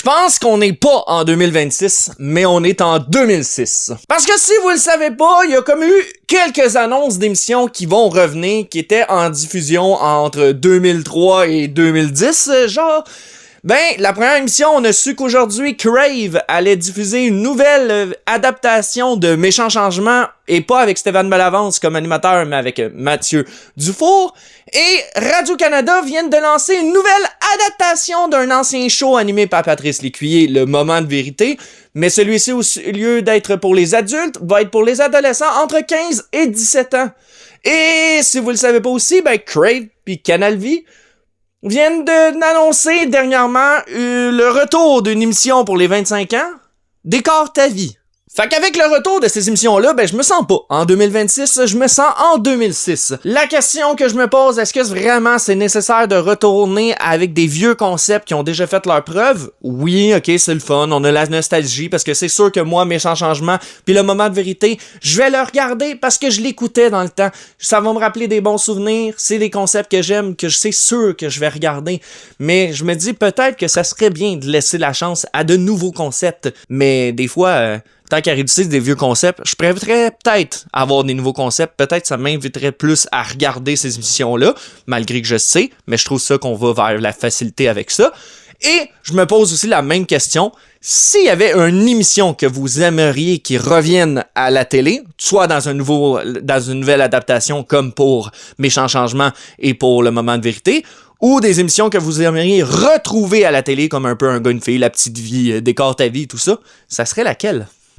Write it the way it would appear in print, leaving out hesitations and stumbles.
Je pense qu'on n'est pas en 2026, mais on est en 2006. Parce que si vous le savez pas, il y a comme eu quelques annonces d'émissions qui vont revenir, qui étaient en diffusion entre 2003 et 2010, genre... Ben, la première émission, on a su qu'aujourd'hui, Crave allait diffuser une nouvelle adaptation de Méchants Changements, et pas avec Stéphane Bellavance comme animateur, mais avec Mathieu Dufour. Et Radio-Canada vient de lancer une nouvelle adaptation d'un ancien show animé par Patrice Lécuyer, Le Moment de vérité. Mais celui-ci, au lieu d'être pour les adultes, va être pour les adolescents entre 15 et 17 ans. Et si vous le savez pas aussi, ben Crave puis Canal Vie viennent d'annoncer dernièrement le retour d'une émission pour les 25 ans, Décore ta vie. Fait qu'avec le retour de ces émissions-là, ben je me sens pas en 2026, je me sens en 2006. La question que je me pose, est-ce que vraiment c'est nécessaire de retourner avec des vieux concepts qui ont déjà fait leur preuve? Oui, ok, c'est le fun, on a la nostalgie, parce que c'est sûr que moi, Méchants Changements, puis Le Moment de vérité, je vais le regarder parce que je l'écoutais dans le temps. Ça va me rappeler des bons souvenirs, c'est des concepts que j'aime, que je sais sûr que je vais regarder. Mais je me dis peut-être que ça serait bien de laisser la chance à de nouveaux concepts. Mais des fois... tant qu'à réutiliser des vieux concepts, je préférerais peut-être avoir des nouveaux concepts. Peut-être ça m'inviterait plus à regarder ces émissions-là, malgré que je sais, mais je trouve ça qu'on va vers la facilité avec ça. Et je me pose aussi la même question. S'il y avait une émission que vous aimeriez qui revienne à la télé, soit dans une nouvelle adaptation comme pour Méchants Changements et pour Le Moment de vérité, ou des émissions que vous aimeriez retrouver à la télé comme un peu un gars, une fille, La Petite Vie, Décore ta vie, tout ça, ça serait laquelle?